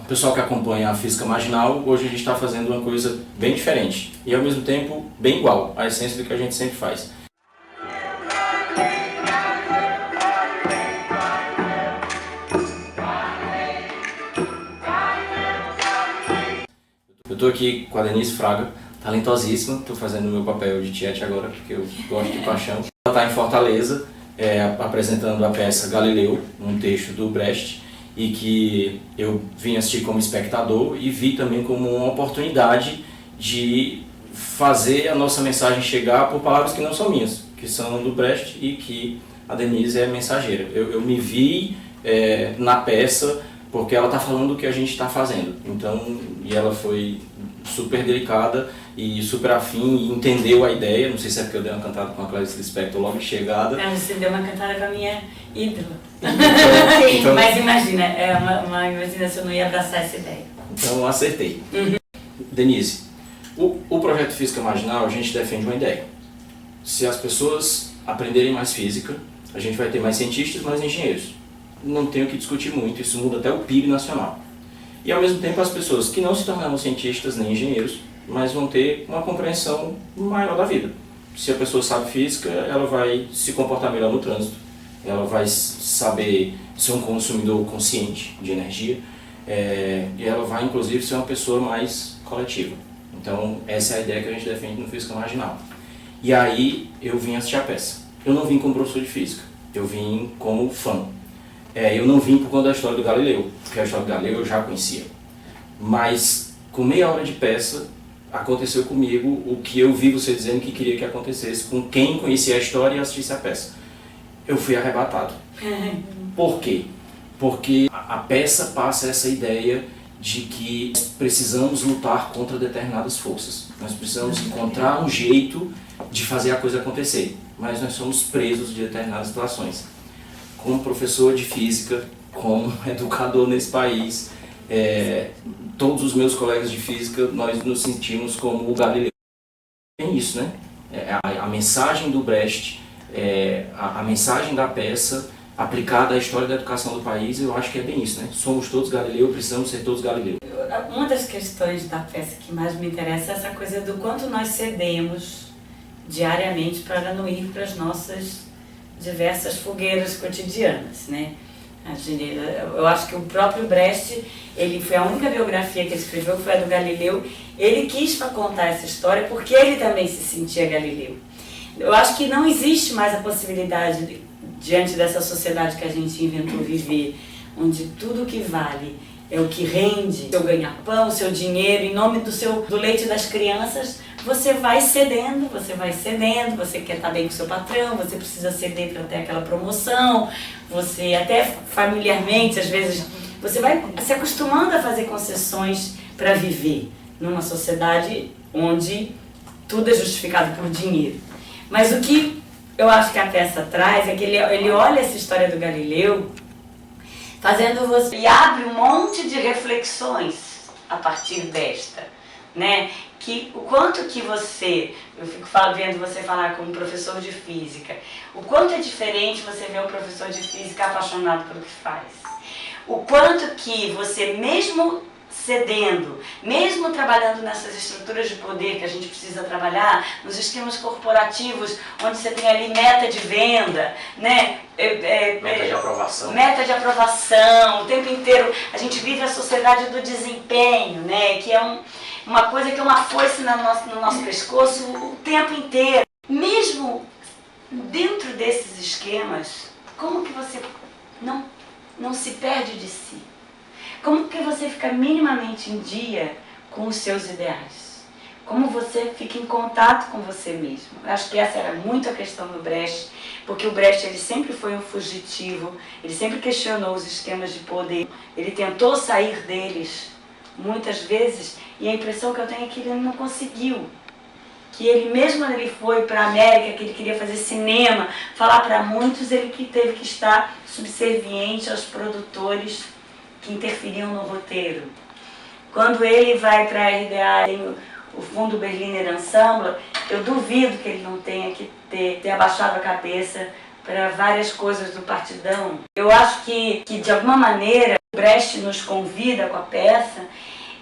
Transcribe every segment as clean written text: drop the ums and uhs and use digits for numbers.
O pessoal que acompanha a física marginal, hoje a gente está fazendo uma coisa bem diferente e ao mesmo tempo bem igual, à essência do que a gente sempre faz. Eu estou aqui com a Denise Fraga, talentosíssima, estou fazendo o meu papel de tiete agora porque eu gosto de paixão. Ela está em Fortaleza, apresentando a peça Galileu, um texto do Brecht, e que eu vim assistir como espectador e vi também como uma oportunidade de fazer a nossa mensagem chegar por palavras que não são minhas, que são do Brecht e que a Denise é mensageira. Eu me vi na peça porque ela está falando o que a gente está fazendo, então, e ela foi super delicada e super afim e entendeu a ideia. Não sei se é porque eu dei uma cantada com a Clarice Lispector logo de chegada. Você deu uma cantada com a minha ídola. Então, mas imagina, imagina se eu não ia abraçar essa ideia. Então eu acertei. Denise, o projeto Física Marginal, a gente defende uma ideia. Se as pessoas aprenderem mais física, a gente vai ter mais cientistas, mais engenheiros. Não tenho o que discutir muito, isso muda até o PIB nacional. E ao mesmo tempo as pessoas que não se tornarão cientistas nem engenheiros, mas vão ter uma compreensão maior da vida. Se a pessoa sabe física, ela vai se comportar melhor no trânsito, ela vai saber ser um consumidor consciente de energia, e ela vai inclusive ser uma pessoa mais coletiva. Então essa é a ideia que a gente defende no Física Marginal. E aí eu vim assistir a peça. Eu não vim como professor de física, eu vim como fã. Eu não vim por conta da história do Galileu, porque a história do Galileu eu já conhecia. Mas com meia hora de peça, aconteceu comigo o que eu vi você dizendo que queria que acontecesse com quem conhecia a história e assistisse a peça. Eu fui arrebatado. Por quê? Porque a peça passa essa ideia de que nós precisamos lutar contra determinadas forças. Nós precisamos encontrar um jeito de fazer a coisa acontecer, mas nós somos presos de determinadas situações. Como professor de física, como educador nesse país, todos os meus colegas de física, nós nos sentimos como o Galileu. É isso, né? A mensagem do Brecht, a mensagem da peça aplicada à história da educação do país, eu acho que é bem isso, né? Somos todos Galileu, precisamos ser todos Galileu. Uma das questões da peça que mais me interessa é essa coisa do quanto nós cedemos diariamente para não ir para as nossas diversas fogueiras cotidianas, né? Eu acho que o próprio Brecht, ele foi a única biografia que ele escreveu, foi a do Galileu. Ele quis contar essa história porque ele também se sentia Galileu. Eu acho que não existe mais a possibilidade, diante dessa sociedade que a gente inventou viver, onde tudo que vale é o que rende, seu ganha-pão, seu dinheiro, em nome do leite das crianças, você vai cedendo, você quer estar bem com seu patrão, você precisa ceder para ter aquela promoção, você até familiarmente, às vezes, você vai se acostumando a fazer concessões para viver numa sociedade onde tudo é justificado por dinheiro. Mas o que eu acho que a peça traz é que ele olha essa história do Galileu fazendo você e abre um monte de reflexões a partir desta, né? Que o quanto que eu fico vendo você falar como professor de física, o quanto é diferente você ver um professor de física apaixonado pelo que faz. O quanto que você, mesmo cedendo, mesmo trabalhando nessas estruturas de poder que a gente precisa trabalhar, nos esquemas corporativos, onde você tem ali meta de venda, né? Meta de aprovação. Meta de aprovação, o tempo inteiro a gente vive a sociedade do desempenho, né? Que é uma coisa que é uma foice no nosso pescoço o tempo inteiro. Mesmo dentro desses esquemas, como que você não se perde de si? Como que você fica minimamente em dia com os seus ideais? Como você fica em contato com você mesmo? Eu acho que essa era muito a questão do Brecht, porque o Brecht ele sempre foi um fugitivo, ele sempre questionou os esquemas de poder, ele tentou sair deles muitas vezes, e a impressão que eu tenho é que ele não conseguiu. Que ele, mesmo quando ele foi para a América, que ele queria fazer cinema, falar para muitos, ele que teve que estar subserviente aos produtores que interferiam no roteiro. Quando ele vai para a RDA, tem o Fundo Berliner Ensemble, eu duvido que ele não tenha que ter abaixado a cabeça para várias coisas do Partidão. Eu acho que de alguma maneira o Brecht nos convida com a peça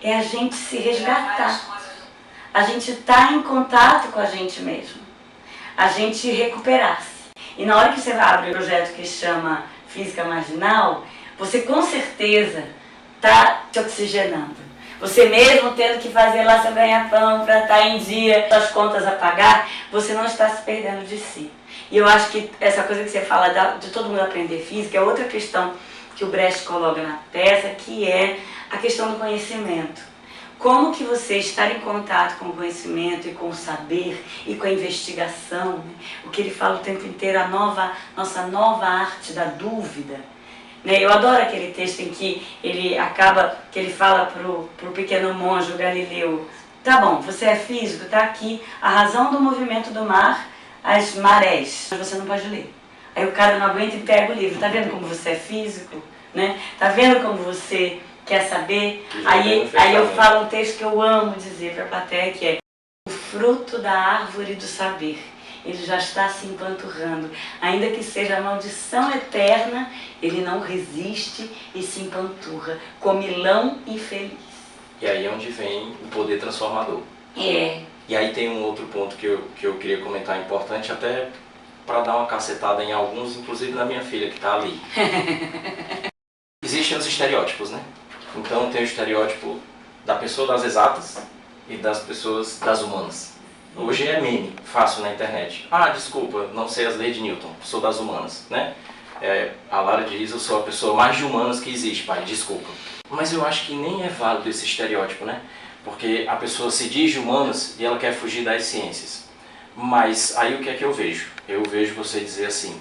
é a gente se resgatar. A gente estar em contato com a gente mesmo. A gente recuperar-se. E na hora que você abre um projeto que chama Física Marginal, você com certeza está se oxigenando. Você mesmo tendo que fazer lá seu ganha-pão para estar em dia, suas contas a pagar, você não está se perdendo de si. E eu acho que essa coisa que você fala de todo mundo aprender física é outra questão que o Brecht coloca na peça, que é a questão do conhecimento. Como que você estar em contato com o conhecimento e com o saber e com a investigação, né? O que ele fala o tempo inteiro, nossa nova arte da dúvida. Né? Eu adoro aquele texto em que ele fala pro pequeno monge, o Galileu, tá bom, você é físico, tá aqui a razão do movimento do mar, as marés, mas você não pode ler. Aí o cara não aguenta e pega o livro, tá vendo como você é físico? Né? Tá vendo como você quer saber? Aí eu falo um texto que eu amo dizer para a plateia, que é o fruto da árvore do saber. Ele já está se empanturrando. Ainda que seja a maldição eterna, ele não resiste e se empanturra, comilão infeliz. E aí é onde vem o poder transformador. É. E aí tem um outro ponto que eu queria comentar importante, até para dar uma cacetada em alguns, inclusive na minha filha que está ali. Existem os estereótipos, né? Então tem o estereótipo da pessoa das exatas e das pessoas das humanas. Hoje é meme, fácil na internet. Ah, desculpa, não sei as leis de Newton, sou das humanas, né? A Lara diz, eu sou a pessoa mais de humanas que existe, pai, desculpa. Mas eu acho que nem é válido esse estereótipo, né? Porque a pessoa se diz de humanas e ela quer fugir das ciências. Mas aí o que é que eu vejo? Eu vejo você dizer assim,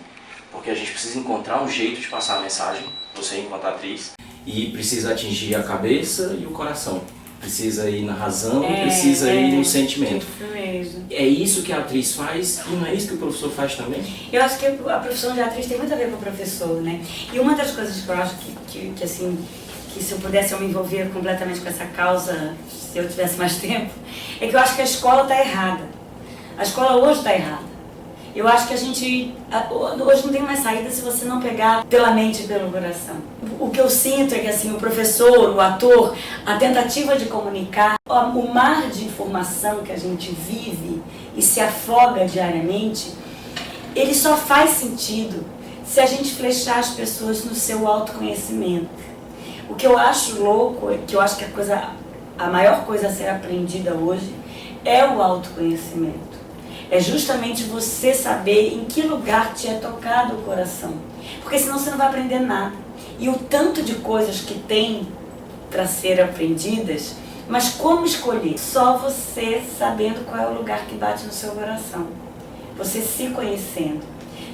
porque a gente precisa encontrar um jeito de passar a mensagem, você enquanto atriz, e precisa atingir a cabeça e o coração. Precisa ir na razão e precisa ir no sentimento. Isso mesmo. É isso que a atriz faz e não é isso que o professor faz também? Eu acho que a profissão de atriz tem muito a ver com o professor, né? E uma das coisas que eu acho que assim, que se eu pudesse eu me envolver completamente com essa causa, se eu tivesse mais tempo, é que eu acho que a escola está errada. A escola hoje está errada. Eu acho que hoje não tem mais saída se você não pegar pela mente e pelo coração. O que eu sinto é que assim, o professor, o ator, a tentativa de comunicar, o mar de informação que a gente vive e se afoga diariamente, ele só faz sentido se a gente flechar as pessoas no seu autoconhecimento. O que eu acho louco, que eu acho que a maior coisa a ser aprendida hoje é o autoconhecimento. É justamente você saber em que lugar te é tocado o coração. Porque senão você não vai aprender nada. E o tanto de coisas que tem para ser aprendidas, mas como escolher? Só você sabendo qual é o lugar que bate no seu coração. Você se conhecendo.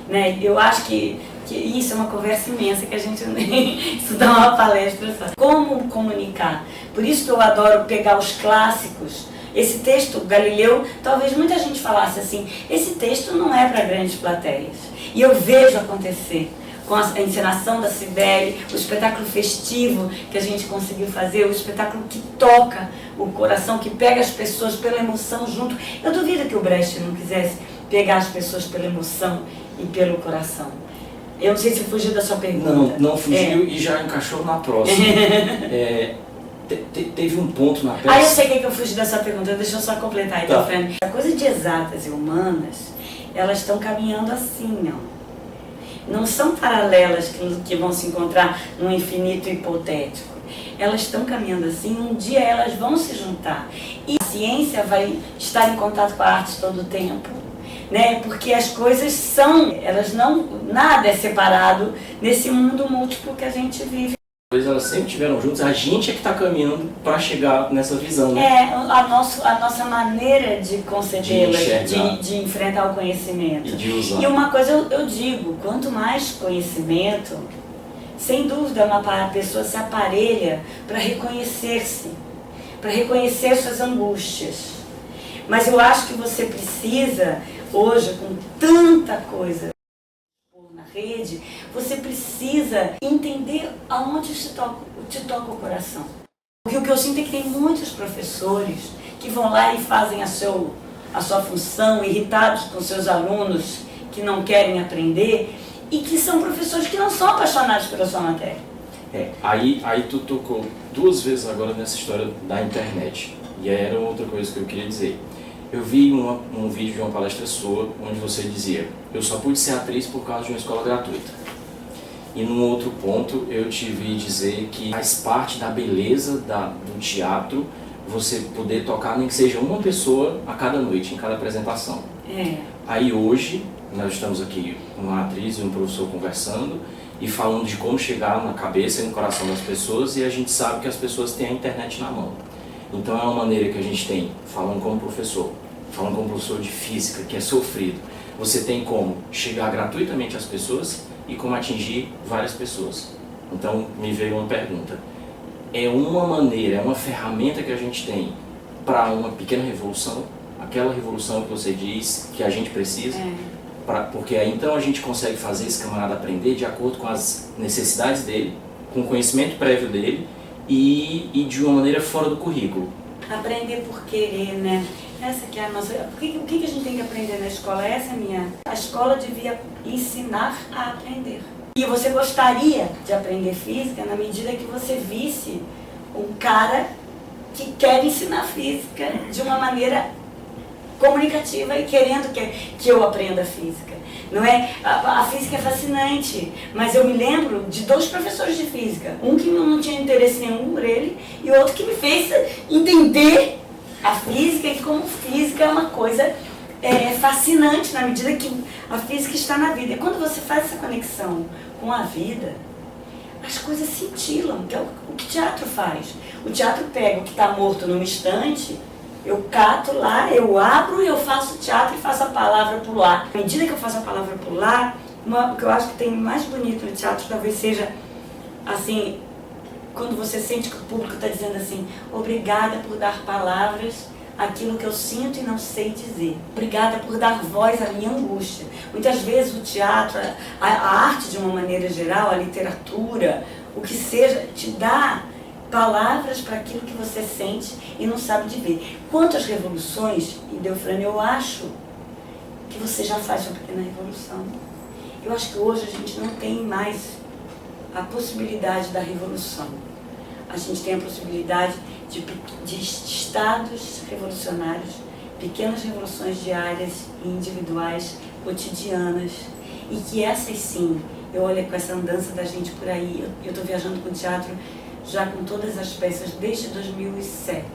Né? Eu acho que isso é uma conversa imensa, que a gente nem estudar uma palestra só. Como comunicar? Por isso que eu adoro pegar os clássicos. Esse texto, Galileu, talvez muita gente falasse assim, esse texto não é para grandes plateias. E eu vejo acontecer com a encenação da Cibele, o espetáculo festivo que a gente conseguiu fazer, o espetáculo que toca o coração, que pega as pessoas pela emoção junto. Eu duvido que o Brecht não quisesse pegar as pessoas pela emoção e pelo coração. Eu não sei se fugiu da sua pergunta. Não fugiu e já encaixou na próxima. Teve um ponto na peça... Ah, eu sei que eu fugi dessa pergunta, deixa eu só completar então, Fran. A coisa de exatas e humanas, elas estão caminhando assim, ó. Não são paralelas que vão se encontrar num infinito hipotético. Elas estão caminhando assim, um dia elas vão se juntar. E a ciência vai estar em contato com a arte todo o tempo, né? Porque as coisas nada é separado nesse mundo múltiplo que a gente vive. Elas sempre estiveram juntas, a gente é que está caminhando para chegar nessa visão, né? A nossa maneira de concebê-la, de enfrentar o conhecimento. E de usar. E uma coisa eu digo, quanto mais conhecimento, sem dúvida a pessoa se aparelha para reconhecer-se, para reconhecer suas angústias. Mas eu acho que você precisa, hoje, com tanta coisa na rede, você precisa entender aonde te toca o coração. Porque o que eu sinto é que tem muitos professores que vão lá e fazem a sua função, irritados com seus alunos que não querem aprender e que são professores que não são apaixonados pela sua matéria. Aí tu tocou 2 vezes agora nessa história da internet. E era outra coisa que eu queria dizer. Eu vi um vídeo de uma palestra sua onde você dizia: eu só pude ser atriz por causa de uma escola gratuita. E num outro ponto eu te vi dizer que faz parte da beleza do teatro você poder tocar nem que seja uma pessoa a cada noite, em cada apresentação. Aí hoje nós estamos aqui, uma atriz e um professor conversando e falando de como chegar na cabeça e no coração das pessoas, e a gente sabe que as pessoas têm a internet na mão. Então é uma maneira que a gente tem, falando como professor de física, que é sofrido, você tem como chegar gratuitamente às pessoas e como atingir várias pessoas. Então me veio uma pergunta: é uma maneira, é uma ferramenta que a gente tem para uma pequena revolução, aquela revolução que você diz que a gente precisa, porque aí então a gente consegue fazer esse camarada aprender de acordo com as necessidades dele, com o conhecimento prévio dele e de uma maneira fora do currículo. Aprender por querer, né? Essa que é a nossa... O que a gente tem que aprender na escola? Essa é a minha... A escola devia ensinar a aprender. E você gostaria de aprender física na medida que você visse um cara que quer ensinar física de uma maneira comunicativa e querendo que eu aprenda física. Não é? A física é fascinante, mas eu me lembro de 2 professores de física. Um que não tinha interesse nenhum por ele e outro que me fez entender a física, e como física é uma coisa fascinante na medida que a física está na vida. E quando você faz essa conexão com a vida, as coisas cintilam, que é o que o teatro faz. O teatro pega o que está morto num instante, eu cato lá, eu abro, eu faço teatro e faço a palavra pular. À medida que eu faço a palavra pular, o que eu acho que tem mais bonito no teatro talvez seja, assim, quando você sente que o público está dizendo assim: obrigada por dar palavras àquilo que eu sinto e não sei dizer. Obrigada por dar voz à minha angústia. Muitas vezes o teatro, a arte de uma maneira geral, a literatura, o que seja, te dá palavras para aquilo que você sente e não sabe dizer. Quanto às revoluções, e Delfrane, eu acho que você já faz uma pequena revolução. Eu acho que hoje a gente não tem mais a possibilidade da revolução. A gente tem a possibilidade de estados revolucionários, pequenas revoluções diárias e individuais, cotidianas, e que essas sim, eu olho com essa andança da gente por aí, eu estou viajando com o teatro já com todas as peças desde 2007.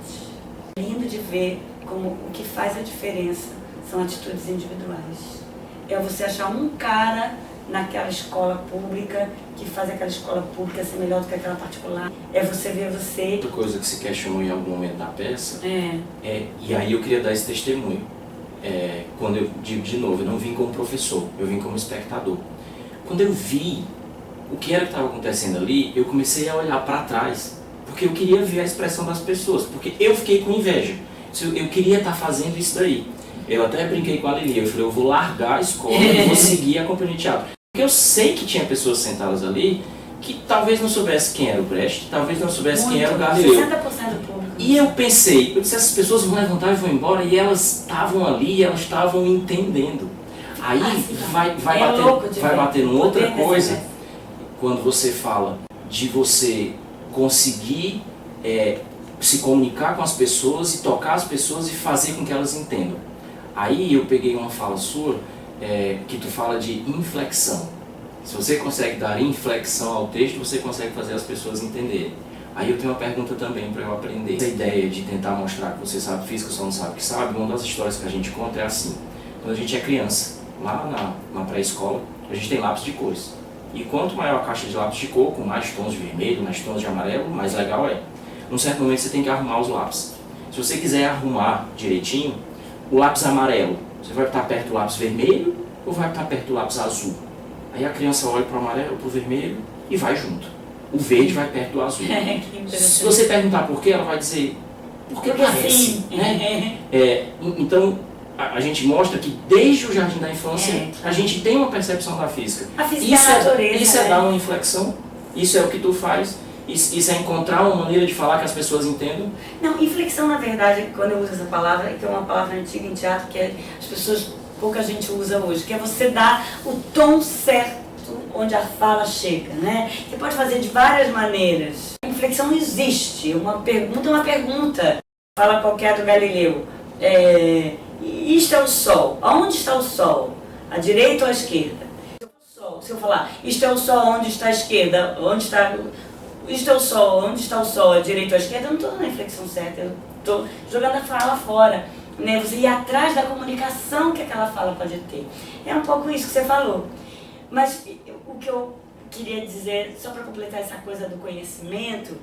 É lindo de ver como o que faz a diferença são atitudes individuais. É você achar um cara naquela escola pública que faz aquela escola pública ser melhor do que aquela particular. É você ver você... Outra coisa que se questionou em algum momento da peça e aí eu queria dar esse testemunho. Quando eu digo de novo, eu não vim como professor, eu vim como espectador. Quando eu vi o que era que estava acontecendo ali, eu comecei a olhar para trás, porque eu queria ver a expressão das pessoas, porque eu fiquei com inveja. Eu queria estar fazendo isso daí. Eu até brinquei com a Lili, eu falei: eu vou largar a escola e vou seguir a companhia de teatro. Porque eu sei que tinha pessoas sentadas ali que talvez não soubesse quem era o Brecht, talvez não soubesse quem era o Galileu. 60% do público. E eu pensei, eu disse: essas pessoas vão levantar e vão embora, e elas estavam ali, elas estavam entendendo. Aí vai bater numa outra coisa, quando você fala de você conseguir se comunicar com as pessoas e tocar as pessoas e fazer com que elas entendam. Aí eu peguei uma fala sua, que tu fala de inflexão. Se você consegue dar inflexão ao texto, você consegue fazer as pessoas entenderem. Aí eu tenho uma pergunta também para eu aprender. Essa ideia de tentar mostrar que você sabe física, só não sabe que sabe, uma das histórias que a gente conta é assim. Quando a gente é criança, lá na pré-escola, a gente tem lápis de cores. E quanto maior a caixa de lápis de cor, com mais tons de vermelho, mais tons de amarelo, mais legal é. Num certo momento você tem que arrumar os lápis. Se você quiser arrumar direitinho, o lápis amarelo, você vai estar perto do lápis vermelho ou vai estar perto do lápis azul? Aí a criança olha para o amarelo, para o vermelho e vai junto. O verde vai perto do azul. Se você perguntar por quê, ela vai dizer: porque parece. Né? Então, a gente mostra que desde o jardim da infância a gente tem uma percepção da física. A física é a natureza. Isso é dar uma inflexão, isso é o que tu faz, isso é encontrar uma maneira de falar que as pessoas entendam. Não, inflexão, na verdade, quando eu uso essa palavra, que é uma palavra antiga em teatro, que as pessoas pouca gente usa hoje, que é você dar o tom certo onde a fala chega, né? Você pode fazer de várias maneiras. A inflexão não existe. Uma pergunta é uma pergunta. Fala qualquer do Galileu. Isto é o Sol. Aonde está o Sol? À direita ou à esquerda? Se eu falar, isto é o Sol, onde está a esquerda? Onde está... Isto é o Sol, onde está o Sol? À direita ou à esquerda? Eu não estou na inflexão certa. Eu estou jogando a fala fora. Né? Você ir atrás da comunicação que aquela fala pode ter. É um pouco isso que você falou. Mas o que eu queria dizer, só para completar essa coisa do conhecimento,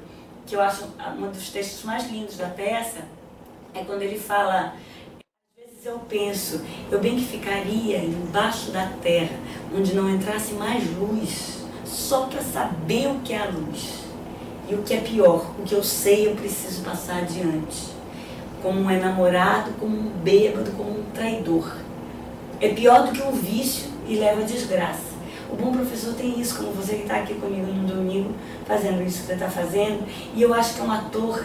que eu acho um dos textos mais lindos da peça, é quando ele fala: às vezes eu penso, eu bem que ficaria embaixo da terra, onde não entrasse mais luz, só para saber o que é a luz. E o que é pior, o que eu sei eu preciso passar adiante. Como um enamorado, como um bêbado, como um traidor. É pior do que um vício e leva a desgraça. O bom professor tem isso, como você que está aqui comigo no domingo, fazendo isso que você está fazendo. E eu acho que um ator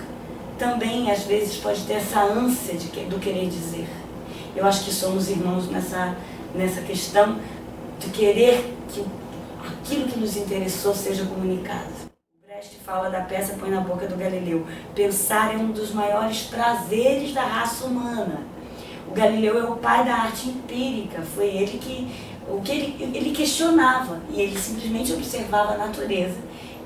também, às vezes, pode ter essa ânsia do querer dizer. Eu acho que somos irmãos nessa questão de querer que aquilo que nos interessou seja comunicado. O Brecht fala da peça Põe na Boca do Galileu. Pensar é um dos maiores prazeres da raça humana. O Galileu é o pai da arte empírica, foi ele que ele questionava, e ele simplesmente observava a natureza.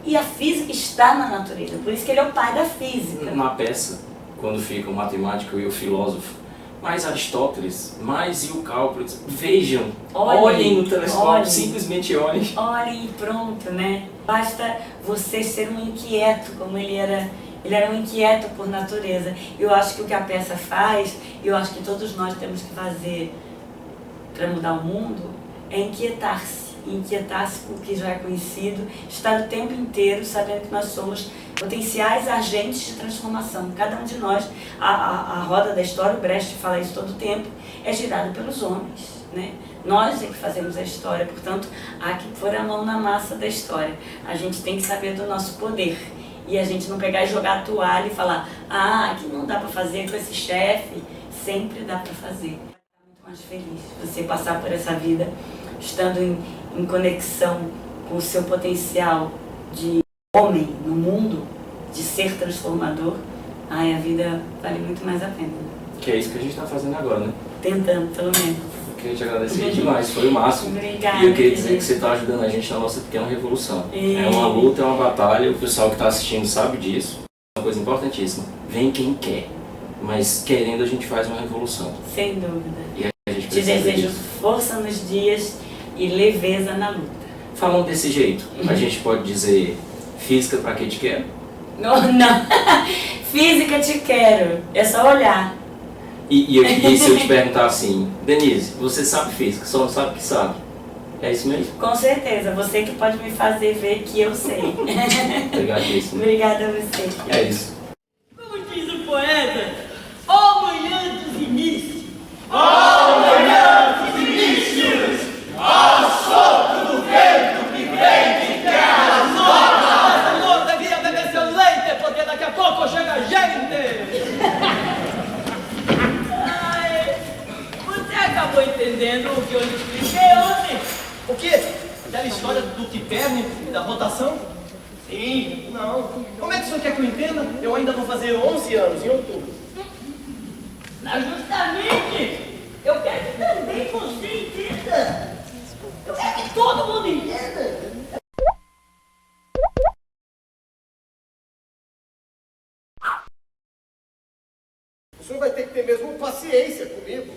E a física está na natureza, por isso que ele é o pai da física. Na peça, quando fica o matemático e o filósofo, mais Aristóteles, mais o cálculo, vejam, olhem no telescópio, simplesmente olhem. Olhem e pronto, né? Basta você ser um inquieto, como ele era um inquieto por natureza. Eu acho que o que a peça faz, eu acho que todos nós temos que fazer para mudar o mundo, é inquietar-se por que já é conhecido, estar o tempo inteiro sabendo que nós somos potenciais agentes de transformação. Cada um de nós, a roda da história, o Brecht fala isso todo o tempo, é girada pelos homens, né? Nós é que fazemos a história, portanto, há que pôr a mão na massa da história. A gente tem que saber do nosso poder. E a gente não pegar e jogar a toalha e falar: que não dá para fazer com esse chefe. Sempre dá para fazer. Muito mais feliz você passar por essa vida estando em conexão com o seu potencial de homem no mundo, de ser transformador. A vida vale muito mais a pena. Que é isso que a gente está fazendo agora, né? Tentando, pelo menos. Eu queria te agradecer demais, foi o máximo. Obrigada. E eu queria dizer que você está ajudando a gente na nossa pequena revolução. É uma luta, é uma batalha, o pessoal que está assistindo sabe disso. É uma coisa importantíssima. Vem quem quer, mas querendo a gente faz uma revolução. Sem dúvida. E a gente Te desejo força nos dias e leveza na luta. Falando desse jeito, a gente pode dizer: física pra que te quero? Não. Física te quero. É só olhar. E se eu te perguntar assim: Denise, você sabe física, só não sabe que sabe. É isso mesmo? Com certeza. Você que pode me fazer ver que eu sei. Obrigadíssimo. Obrigada a você. É isso. Como diz o poeta, ó manhã dos inícios, ó manhã dos inícios, ó sopro do vento que vem de terra nova. Senhor, devia beber seu leite, porque daqui a pouco chega a gente. Você acabou entendendo o que eu lhe expliquei ontem? O quê? Aquela história do Tiperne e da rotação? Sim, não. Como é que o senhor quer que eu entenda? Eu ainda vou fazer 11 anos em outubro. Justamente! Eu quero que também você entenda! Eu quero que todo mundo entenda! O senhor vai ter que ter mesmo paciência comigo.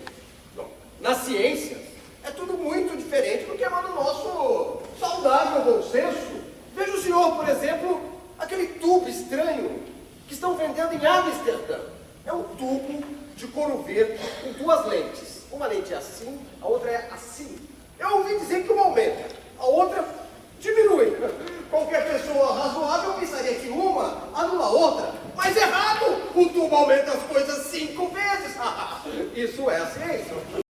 Bom, na ciência, é tudo muito diferente do que é lá no nosso saudável bom senso. Veja o senhor, por exemplo, aquele tubo estranho que estão vendendo em Amsterdã. É um tubo de couro verde com duas lentes. Uma lente é assim, a outra é assim. Eu ouvi dizer que uma aumenta, a outra